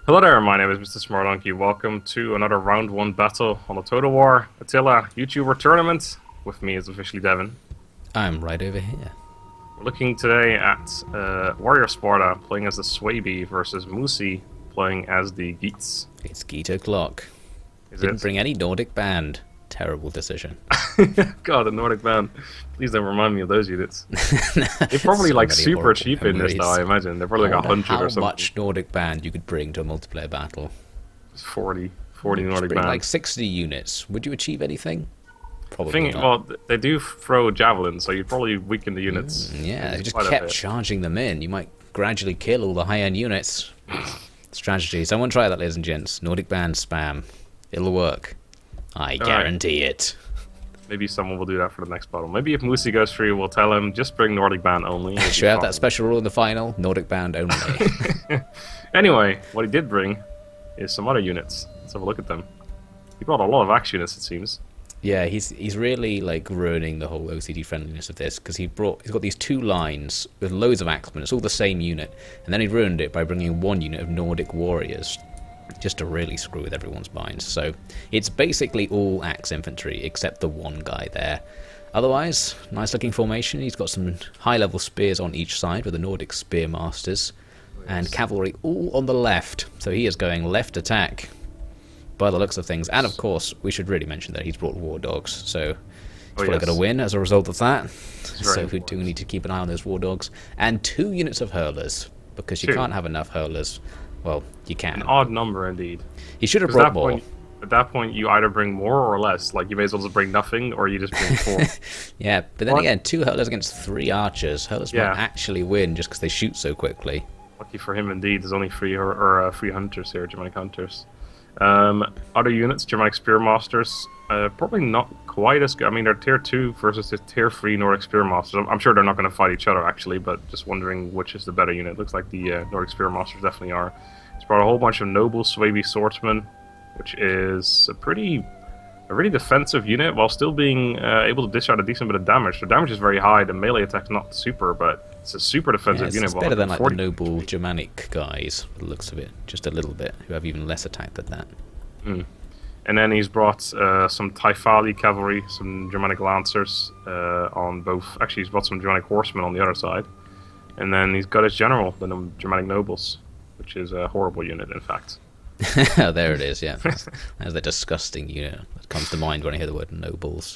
Hello there, my name is Mr. Smardonkey. Welcome to another round 1 battle on the Total War Attila YouTuber tournament. With me is officially Devin. I'm right over here. We're looking today at WarriorOfSparta playing as the Swaby versus Moosey playing as the Geats. It's Geet o'clock. Is Didn't it? bring any Nordic band. Terrible decision. God, the Nordic band. Please don't remind me of those units. They're probably So like many super horrible cheap in this memories. though, I imagine. They're probably like I wonder 100 or something. how much Nordic band you could bring to a multiplayer battle. 40 You Nordic bring band. like 60 units. Would you achieve anything? Probably Thing, not. well, they do throw javelins, so you'd probably weaken the units. Yeah, if you just quite a kept bit. charging them in, you might gradually kill all the high-end units. Strategy. Someone try that, ladies and gents. Nordic band spam. It'll work. I guarantee it. Maybe someone will do that for the next battle. Maybe if Moosey goes through, we'll tell him just bring Nordic band only. It'll be Should we have fine. that special rule in the final? Nordic band only. Anyway, what he did bring is some other units. Let's have a look at them. He brought a lot of axe units, it seems. Yeah, he's really like ruining the whole OCD friendliness of this because he's got these two lines with loads of axemen. It's all the same unit, and then he ruined it by bringing one unit of Nordic warriors, just to really screw with everyone's minds. So it's basically all axe infantry except the one guy there. Otherwise, nice looking formation. He's got some high level spears on each side with the Nordic spear masters, and cavalry all on the left. So he is going left attack by the looks of things. And of course, we should really mention that he's brought war dogs, so he's probably going to win as a result of that. So we do need to keep an eye on those war dogs. And 2 units of hurlers, because you can't have enough hurlers. Well, you can. An odd number, indeed. He should have At brought that more. point, at that point, you either bring more or less. Like, you may as well just bring nothing, or you just bring 4. Yeah, but then again, 2 hurlers against 3 archers. Hurlers Yeah. won't actually win just because they shoot so quickly. Lucky for him, indeed. There's only 3 hunters here, Germanic hunters. Other units, Germanic Spearmasters, probably not quite as good. I mean, they're tier 2 versus the tier 3 Nordic Spearmasters. I'm sure they're not going to fight each other, actually, but just wondering which is the better unit. Looks like the Nordic Spearmasters definitely are. It's brought a whole bunch of noble Swaby swordsmen, which is a really defensive unit while still being able to dish out a decent bit of damage. The damage is very high. The melee attack's not super, but it's a super defensive unit. It's better than like the noble Germanic guys, by the looks of it. Just a little bit, who have even less attack than that. And then he's brought some Typhali cavalry, some Germanic lancers on both. Actually, he's brought some Germanic horsemen on the other side. And then he's got his general, the Germanic nobles, which is a horrible unit, in fact. There it is, yeah. That's the disgusting unit that comes to mind when I hear the word nobles.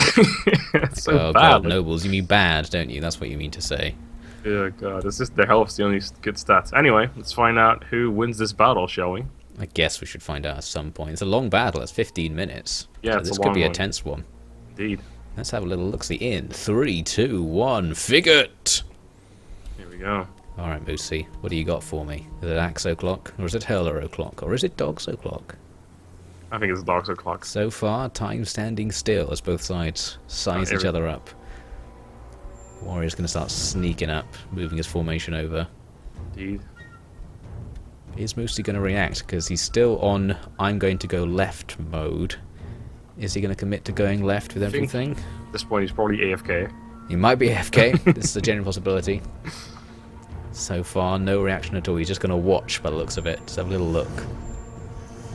It's so Oh bad. god, nobles, you mean bad, don't you? That's what you mean to say. Yeah, God, it's just their health's the only good stats. Anyway, let's find out who wins this battle, shall we? I guess we should find out at some point. It's a long battle, it's 15 minutes. Yeah, So it's this a could long be a one. tense one. Indeed. Let's have a little look-see in. 3, 2, 1, Figurt! Here we go. Alright, Moosey, what do you got for me? Is it Axe O'Clock, or is it Hurler O'Clock, or is it Dogs O'Clock? I think it's Dogs O'Clock. So far, time standing still as both sides size each other up. Warrior's going to start sneaking up, moving his formation over. Indeed. Is Moosey going to react? Because he's still on I'm going to go left mode. Is he going to commit to going left with everything? At this point, he's probably AFK. He might be AFK. This is a genuine possibility. So far, no reaction at all. He's just going to watch by the looks of it. Just have a little look.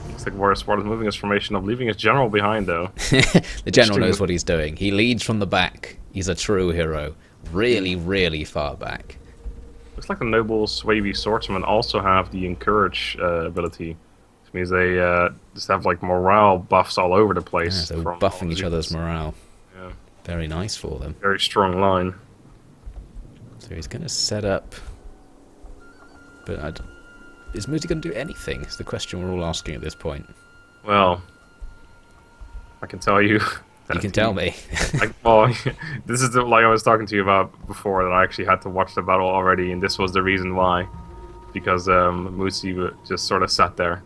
Looks like WarriorOfSparta is moving his formation up, leaving his general behind, though. The general knows what he's doing. He leads from the back. He's a true hero. Really, really far back. Looks like the noble Swaby swordsmen also have the encourage ability. Which means they just have like morale buffs all over the Yeah, place. so from buffing all each other's units. morale. Yeah. Very nice for them. Very strong line. So he's going to set up. But is Moosey going to do anything? Is the question we're all asking at this point. Well, I can tell you. You can tell me. Well, this is like I was talking to you about before, that I actually had to watch the battle already, and this was the reason why. Because Moosey just sort of sat there.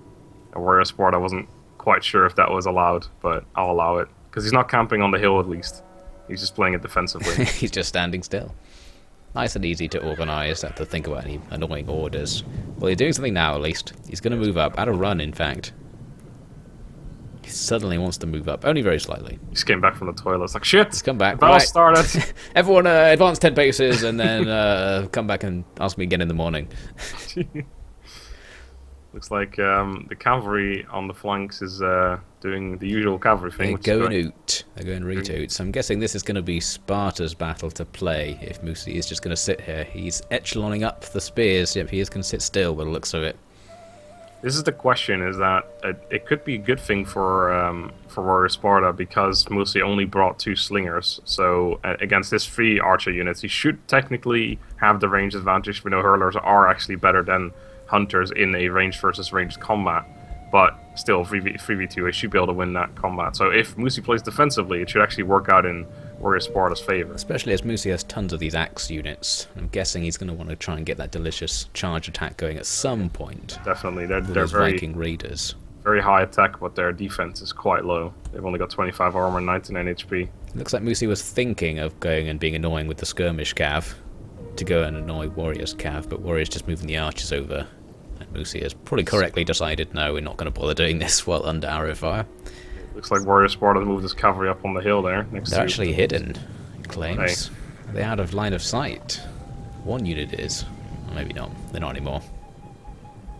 And WarriorOfSparta, I wasn't quite sure if that was allowed, but I'll allow it. Because he's not camping on the hill, at least. He's just playing it defensively. He's just standing still. Nice and easy to organise, not to think about any annoying orders. Well, he's doing something now, at least. He's going to move up, at a run, in fact. He suddenly wants to move up, only very slightly. He just came back from the toilet. It's like, shit! He's come back. The battle Right. started! Everyone advance 10 paces and then come back and ask me again in the morning. Looks like the cavalry on the flanks is doing the usual cavalry thing. They're going out. They're going right out. So I'm guessing this is going to be Sparta's battle to play if Moosey is just going to sit here. He's echeloning up the spears. Yep, he is going to sit still by the looks of it. This is the question, is that it could be a good thing for Warrior Sparta because Moosey only brought 2 slingers. So against this 3 archer units, he should technically have the range advantage. We know hurlers are actually better than hunters in a ranged versus ranged combat, but still 3v2, he should be able to win that combat. So if Moosey plays defensively, it should actually work out in Warrior Sparta's favor. Especially as Moosey has tons of these axe units. I'm guessing he's going to want to try and get that delicious charge attack going at some point. Definitely, they're very Viking raiders. Very high attack, but their defense is quite low. They've only got 25 armor and 99 HP. It looks like Moosey was thinking of going and being annoying with the skirmish cav to go and annoy Warrior's cav, but Warrior's just moving the archers over. Moosey has probably correctly decided, no, we're not going to bother doing this while under arrow fire. Looks like Warrior Sparta moved his cavalry up on the hill there. They're actually hidden, he claims. Hey. They're out of line of sight. One unit is. Or maybe not. They're not anymore.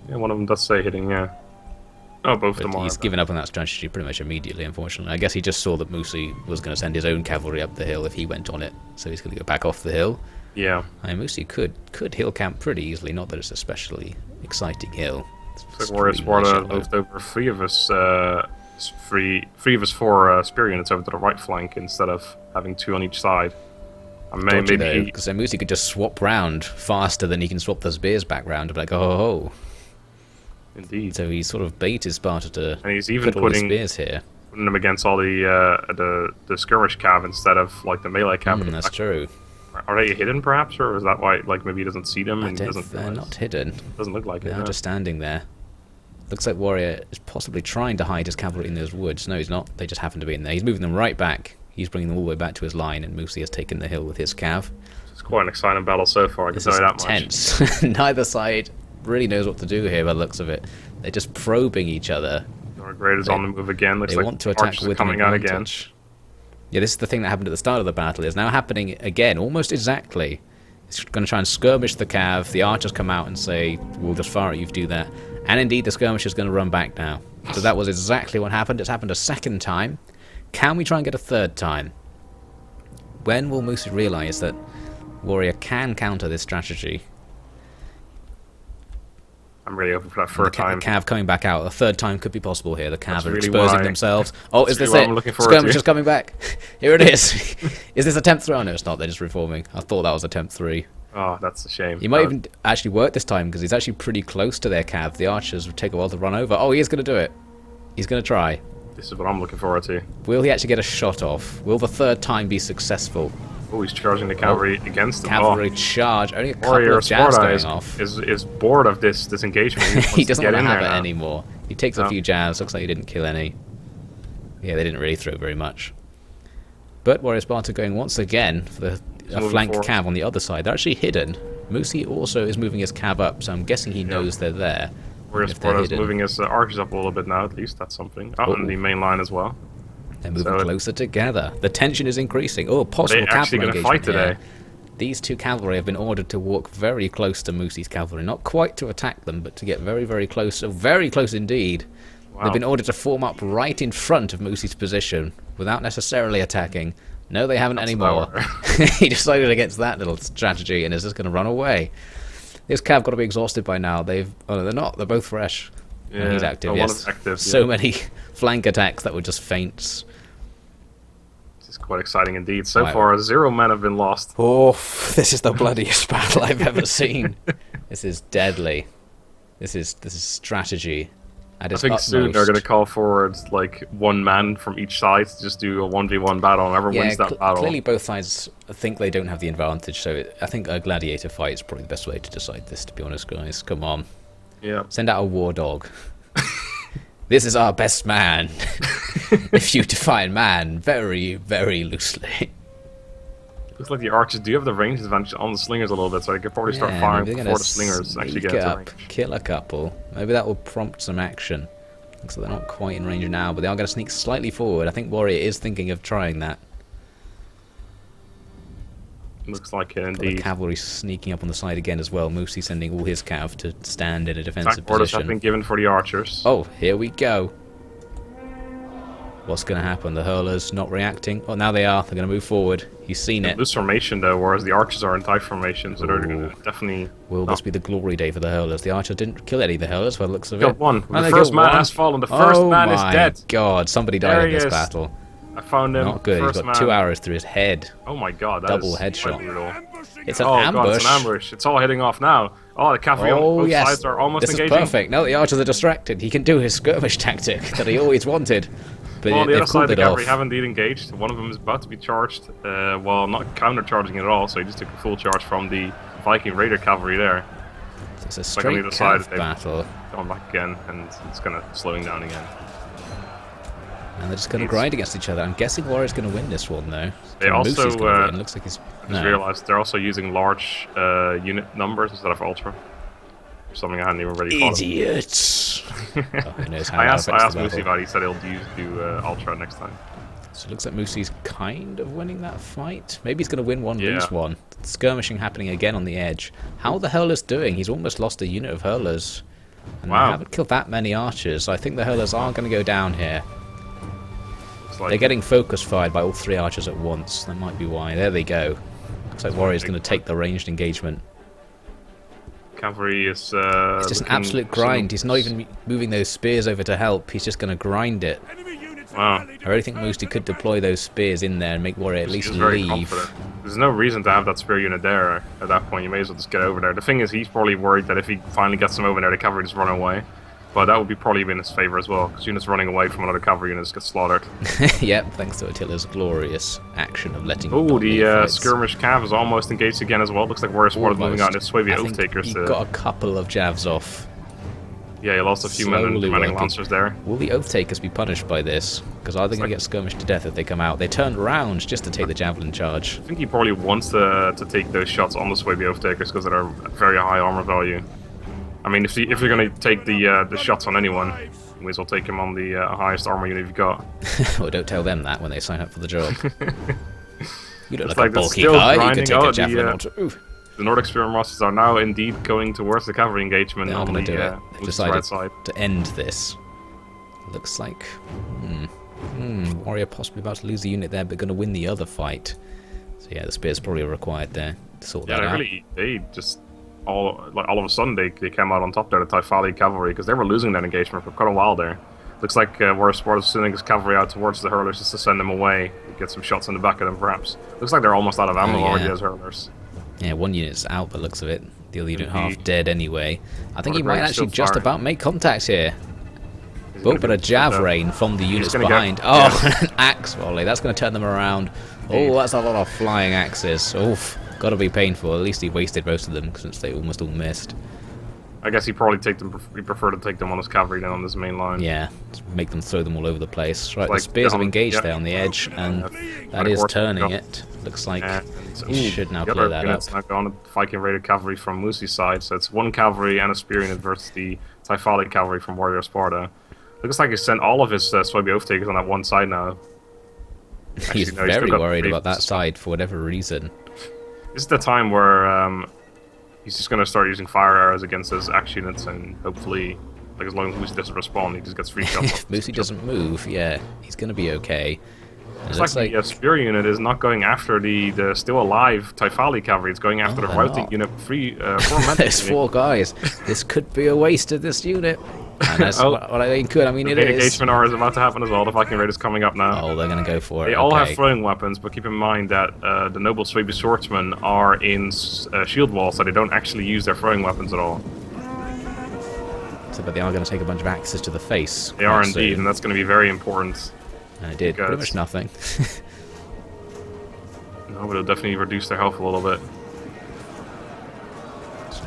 Yeah, one of them does say hidden, yeah. Oh, both of them are. He's given up on that strategy pretty much immediately, unfortunately. I guess he just saw that Moosey was going to send his own cavalry up the hill if he went on it, so he's going to go back off the hill. Yeah. I mean, Moosey could hill camp pretty easily, not that it's especially exciting hill. Looks like Warrior Sparta moved over 3 of us, 4 spear units over to the right flank instead of having 2 on each side. Maybe because then Moosey could just swap round faster than he can swap the spears back round and be like, oh. Indeed. So he sort of baited Sparta to and he's even put all the spears here. Putting them against all the skirmish cav instead of like the melee cav. That's true. Are they hidden perhaps, or is that why like maybe he doesn't see them and doesn't? They're not hidden. Doesn't look like it. They're just standing there. Looks like Warrior is possibly trying to hide his cavalry in those woods. No, he's not. They just happen to be in there. He's moving them right back. He's bringing them all the way back to his line, and Moosey has taken the hill with his cav. It's quite an exciting battle so far, I can tell you that much. Tense. Neither side really knows what to do here by the looks of it. They're just probing each other. Our Raiders on the move again. Looks they like want to attack with coming out again. Yeah, this is the thing that happened at the start of the battle. It's now happening again, almost exactly. It's going to try and skirmish the cav. The archers come out and say, we'll just fire at you if you do that. And indeed, the skirmish is going to run back now. So that was exactly what happened. It's happened a second time. Can we try and get a third time? When will Moosey realise that Warrior can counter this strategy? I'm really hoping for that third time. The cav coming back out. A third time could be possible here. The cav are exposing themselves. Oh, is this it? Skirmish is coming back. Here it is. Is this attempt 3? Oh, no, it's not. They're just reforming. I thought that was attempt 3. Oh, that's a shame. He might even actually work this time because he's actually pretty close to their cav. The archers would take a while to run over. Oh, he is going to do it. He's going to try. This is what I'm looking forward to. Will he actually get a shot off? Will the third time be successful? Oh, he's charging the cavalry against them. Cavalry charge. Only a couple of jabs going off. Is bored of this engagement. He doesn't want to have it anymore. He takes a few jabs. Looks like he didn't kill any. Yeah, they didn't really throw very much. But Warrior Sparta going once again for the flank cav on the other side. They're actually hidden. Moosey also is moving his cav up, so I'm guessing he knows they're there. Warrior Sparta is moving his archers up a little bit now, at least. That's something. Out in the main line as well. They're moving closer together. The tension is increasing. Oh, possible cavalry engagement fight today. These 2 cavalry have been ordered to walk very close to Moosey's cavalry. Not quite to attack them, but to get very, very close. So very close indeed. Wow. They've been ordered to form up right in front of Moosey's position without necessarily attacking. No, they haven't anymore. He decided against that little strategy and is just going to run away. This cav got to be exhausted by now. Oh, no, they're not. They're both fresh. Yeah, he's active, yes. Active, so many flank attacks that were just feints. This is quite exciting indeed. So far, 0 men have been lost. Oh, this is the bloodiest battle I've ever seen. This is deadly. This is strategy. I think soon they're going to call forward like 1 man from each side to just do a 1v1 battle, and whoever wins that battle. Clearly both sides think they don't have the advantage, so I think a gladiator fight is probably the best way to decide this, to be honest, guys. Come on. Yeah. Send out a war dog. This is our best man. If you define man very, very loosely. Looks like the archers do have the range advantage on the slingers a little bit, so they could probably start firing before the slingers actually get into range. Kill a couple. Maybe that will prompt some action. Looks like they're not quite in range now, but they are going to sneak slightly forward. I think Warrior is thinking of trying that. Looks like it Got the indeed. cavalry sneaking up on the side again as well. Moosey sending all his cav to stand in a defensive Attack orders have position. been given for the archers. Oh, here we go. What's going to happen? The hurlers not reacting? Oh, now they are. They're going to move forward. He's seen it. Loose formation though, whereas the archers are in tight formation, so they're going to definitely. Will this be the glory day for the hurlers? The archer didn't kill any of the hurlers by the looks of it. Got one. Oh, The they first got man one. has fallen. The first man is dead. Oh my god, somebody died There in he this is. battle. I found him. Not good. He's First got man. 2 arrows through his head. Oh my god, that Double is headshot. quite brutal. It's an Oh ambush. god, it's an ambush. It's all hitting off now. Oh, the cavalry on both yes. sides are almost This engaging. is perfect. Now the archers are distracted. He can do his skirmish tactic that he always wanted. But Well, on the they've other side, called the it cavalry off. have indeed engaged. One of them is about to be charged, while not counter-charging at all, so he just took a full charge from the Viking Raider cavalry there. It's a Like on straight the other side, cav they've battle. gone back again, and it's kind of slowing down again. And they're just going to grind against each other. I'm guessing Warrior's going to win this one, though. They also, Moosey's gonna win. Looks like he's... Just realised they're also using large unit numbers instead of ultra. Something I hadn't even really thought of. Idiots! Oh, who knows how I that asked affects the Moosey battle. about it. He said he'll do ultra next time. So it looks like Moosey's kind of winning that fight. Maybe he's going to win one, Yeah. lose one. Skirmishing happening again on the edge. How are the hurlers doing? He's almost lost a unit of hurlers. And Wow. they haven't killed that many archers. I think the hurlers are going to go down here. It's like They're getting focus fired by all 3 archers at once. That might be why. There they go. Looks like Warrior's going to take the ranged engagement. cavalry is. It's just an absolute grind. He's not even moving those spears over to help. He's just going to grind it. Wow. I really think Moosey could deploy those spears in there and make Warrior at least He's very leave. confident. There's no reason to have that spear unit there at that point. You may as well just get over there. The thing is, he's probably worried that if he finally gets them over there, the cavalry just run away. But that would be probably in his favour as well, because units running away from another cavalry units get slaughtered. Yep, thanks to Attila's glorious action of letting. Oh, dominate the fights. skirmish cav is almost engaged again as well. Looks like WarriorOfSparta is moving out. It's Swavia I think Oath-Takers. he got a couple of javs off. Yeah, he lost a few men and Slowly commanding working. lancers there. Will the Oath Takers be punished by this? Because are they going to get skirmished to death if they come out? They turned around just to take the javelin charge. I think he probably wants to take those shots on the Swavia Oath-Takers because they're very high armor value. I mean, if you're going to take the shots on anyone, you may as well take him on the highest armor unit you've got. Well, don't tell them that when they sign up for the job. You look It's like a like they're bulky still guy. You grinding could take out a the, javelin onto... Ooh. The Nordic Spear Masters are now indeed going towards the cavalry engagement They are on going the to do it. They've right decided side. to end this. Looks like... Warrior possibly about to lose the unit there, but going to win the other fight. So yeah, the spears probably are required there to sort Yeah, that out. they just all of a sudden they came out on top there, the TWY cavalry, because they were losing that engagement for quite a while there. Looks like WarriorOfSparta is sending his cavalry out towards the hurlers just to send them away, get some shots in the back of them perhaps. Looks like they're almost out of ammo yeah. already as hurlers. Yeah, one unit's out by the looks of it. The other unit half Indeed. dead anyway. I think Well, he the might Greg's actually still just firing. about make contact here. He's Oh, gonna but be a jav shot rain from the units gonna behind. get- Oh, an axe volley. That's going to turn them around. Indeed. Oh, that's a lot of flying axes. Oof. Got to be painful. At least he wasted most of them since they almost all missed. I guess he probably he prefer to take them on his cavalry than on his main line. Yeah, just make them throw them all over the place. Right, Like, the spears have yeah, engaged yeah. there on the edge, and that Like is horse turning jump. it. Looks like And he should now the clear other that up. units now gone Viking Raider cavalry from Moosey's side, so it's one cavalry and a spear unit versus the TWY cavalry from WarriorOfSparta. Looks like he sent all of his Swavia Oath-Takers on that one side now. He's no, he's still very got worried three about that to side for whatever reason. This is the time where he's just going to start using fire arrows against his axe units, and hopefully, like as long as Moosey doesn't respond, he just gets free shots. If Moosey doesn't move, yeah, he's going to be okay. And It's it like looks the spear unit is not going after the still alive TWY cavalry. It's going after Oh, the they're routing not. unit four men. There's 4 guys. This could be a waste of this unit. And that's Oh. what I think could. I mean, The it main is. engagement hour is about to happen as well. The Viking Raiders coming up now. Oh, they're going to go for it. They all have Okay. throwing weapons, but keep in mind that the noble Swedish swordsmen are in shield wall, so they don't actually use their throwing weapons at all. So, but they are going to take a bunch of axes to the face. They are quite indeed, soon. and that's going to be very important. And it did pretty because- much nothing. No, but it'll definitely reduce their health a little bit.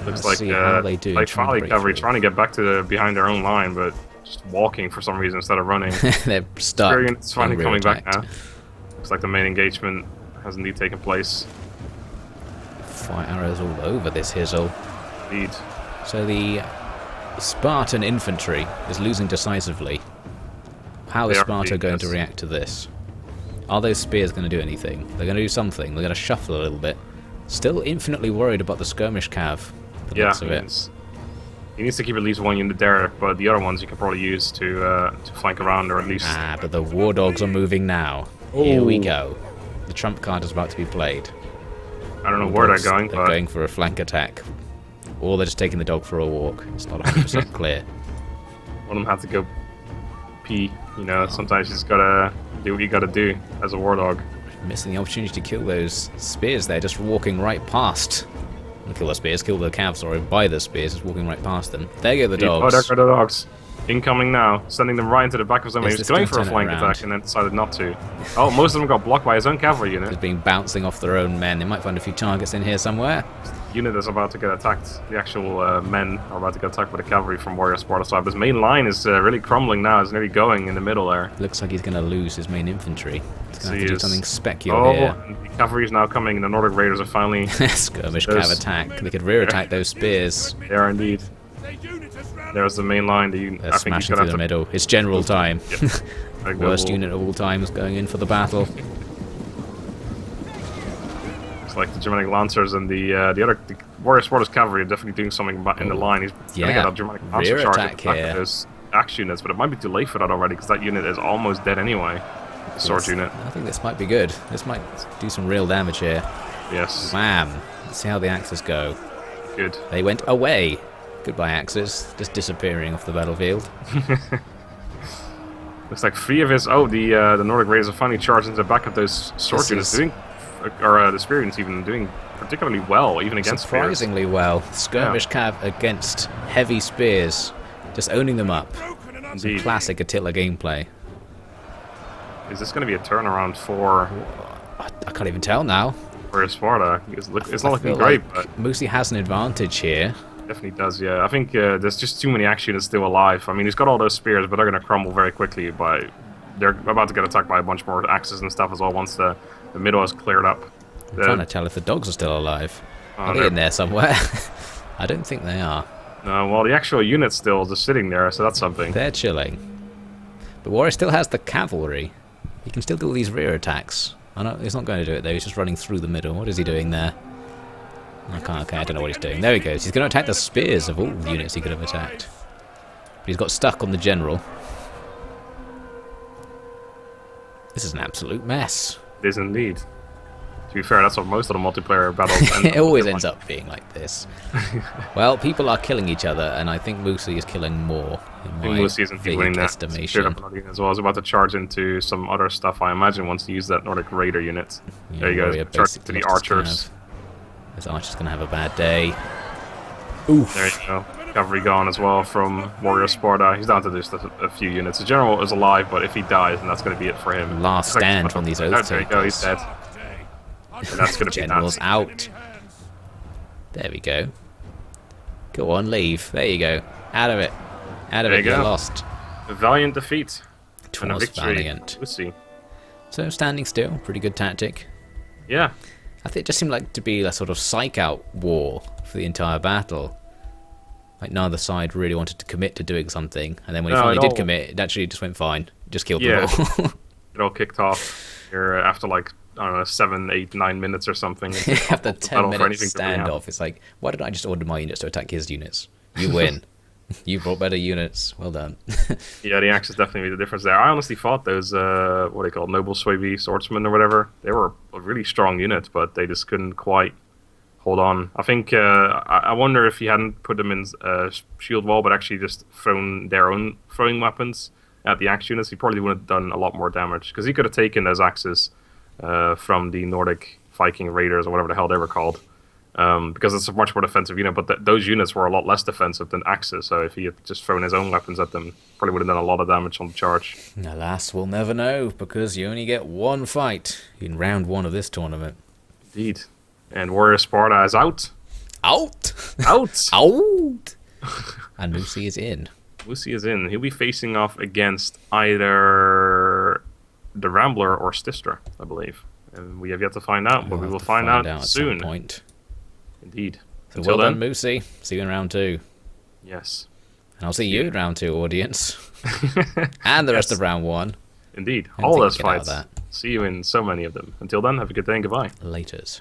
Looks Let's like see how they do. like trying to TWY break cavalry through. trying to get back to behind their own line, but just walking for some reason instead of running. They're stuck. Spear unit's finally being coming back rear-attacked. now. Looks like the main engagement has indeed taken place. Fire arrows all over this hizzle. Indeed. So the Spartan infantry is losing decisively. How is They are Sparta indeed, going to yes. react to this? Are those spears going to do anything? They're going to do something. They're going to shuffle a little bit. Still infinitely worried about the skirmish cav. The Yeah, looks of it. He needs to keep at least one unit there, but the other ones you can probably use to flank around, or at least... Ah, but the war dogs are moving now. Here we go. The trump card is about to be played. I don't know where they're going, They're going for a flank attack. Or they're just taking the dog for a walk. It's not 100% clear. One of them had to go pee. You know, sometimes you just gotta do what you gotta do as a war dog. Missing the opportunity to kill those spears there, just walking right past. Not kill the spears, kill the calves, sorry, by the spears, just walking right past them. There go the dogs. Oh, there go the dogs. Incoming now, sending them right into the back of somebody who's going for a flank attack and then decided not to. Oh, most of them got blocked by his own cavalry unit. Just being bouncing off their own men. They might find a few targets in here somewhere. The unit is about to get attacked. The actual men are about to get attacked by the cavalry from Warrior Sparta side. His main line is really crumbling now. It's nearly going in the middle there. Looks like he's going to lose his main infantry. He's going to have to do something specular here. And the cavalry is now coming. The Nordic Raiders are finally... Skirmish cav attack. They could rear attack those spears. They are indeed. There's the main line. They're smashing through the middle. It's general time. Worst unit of all time is going in for the battle. It's like the Germanic Lancers and the Warrior Sparta's cavalry are definitely doing something in the line. He's going to get a Germanic Lancer charge at the back of those axe units, but it might be too late for that already because that unit is almost dead anyway. The sword unit. I think this might be good. This might do some real damage here. Yes. Wham! Let's see how the axes go. Good. They went away. Goodbye, axes. Just disappearing off the battlefield. Looks like 3 of his... Oh, the Nordic Raiders are finally charged into the back of those sword units, doing... Or the spear units even doing particularly well, even against surprisingly spears. Well. Skirmish cav against heavy spears. Just owning them up. Some classic Attila gameplay. Is this going to be a turnaround for... I can't even tell now. For Sparta. It's not looking great, but... Moosey has an advantage here. Definitely does, yeah. I think there's just too many axe units still alive. I mean, he's got all those spears, but they're going to crumble very quickly by... They're about to get attacked by a bunch more axes and stuff as well once the middle is cleared up. I'm trying to tell if the dogs are still alive. Are they in there somewhere? I don't think they are. No, well, the actual unit's still just sitting there, so that's something. They're chilling. But Warrior still has the cavalry. He can still do these rear attacks. I know he's not going to do it though. He's just running through the middle. What is he doing there? Okay, I don't know what he's doing. There he goes. He's going to attack the spears of all the units he could have attacked. But he's got stuck on the general. This is an absolute mess. It is indeed. To be fair, that's what most of the multiplayer battles end It always ends up being like this. Well, people are killing each other, and I think Moosey is killing more. I think Moosey isn't winning that estimation. As well. I was about to charge into some other stuff, I imagine, once you use that Nordic Raider unit. Yeah, there you go. Charge to the archers. This archer's going to have a bad day. Oof. There you go. Cavalry gone as well from Warrior Sparta. He's down to just a few units. The general is alive, but if he dies, then that's going to be it for him. Last stand from these oath There you go, he's dead. And that's going to be General's out. There we go. Go on, leave. There you go. Out of it. Out of it, you're lost. A valiant defeat. And a victory. Valiant. We'll see. So standing still, pretty good tactic. Yeah. I think it just seemed like to be a sort of psych-out war for the entire battle. Like neither side really wanted to commit to doing something, and then when he finally did commit, it actually just went fine. Just killed them all. It all kicked off here after like, I don't know, 7, 8, 9 minutes or something. After 10 minutes standoff, it's like, why didn't I just order my units to attack his units? You win. You brought better units. Well done. Yeah, the axe is definitely the difference there. I honestly thought those, what they call noble Swaby swordsmen or whatever, they were a really strong unit, but they just couldn't quite hold on. I think, I wonder if he hadn't put them in shield wall, but actually just thrown their own throwing weapons at the axe units, he probably would have done a lot more damage. Because he could have taken those axes from the Nordic Viking Raiders or whatever the hell they were called. Because it's a much more defensive unit, but those units were a lot less defensive than axes, so if he had just thrown his own weapons at them, probably would have done a lot of damage on the charge. Alas, we'll never know, because you only get one fight in round 1 of this tournament. Indeed. And Warrior Sparta is out. Out! Out! Out! And Moosey is in. Moosey is in. He'll be facing off against either the Rambler or Stistra, I believe. And we have yet to find out, but we will find out soon. At some point. Indeed. So well done, Moosey. See you in round 2. Yes. And I'll see you in round 2, audience. And the rest of round 1. Indeed. All those fights. See you in so many of them. Until then, have a good day and goodbye. Laters.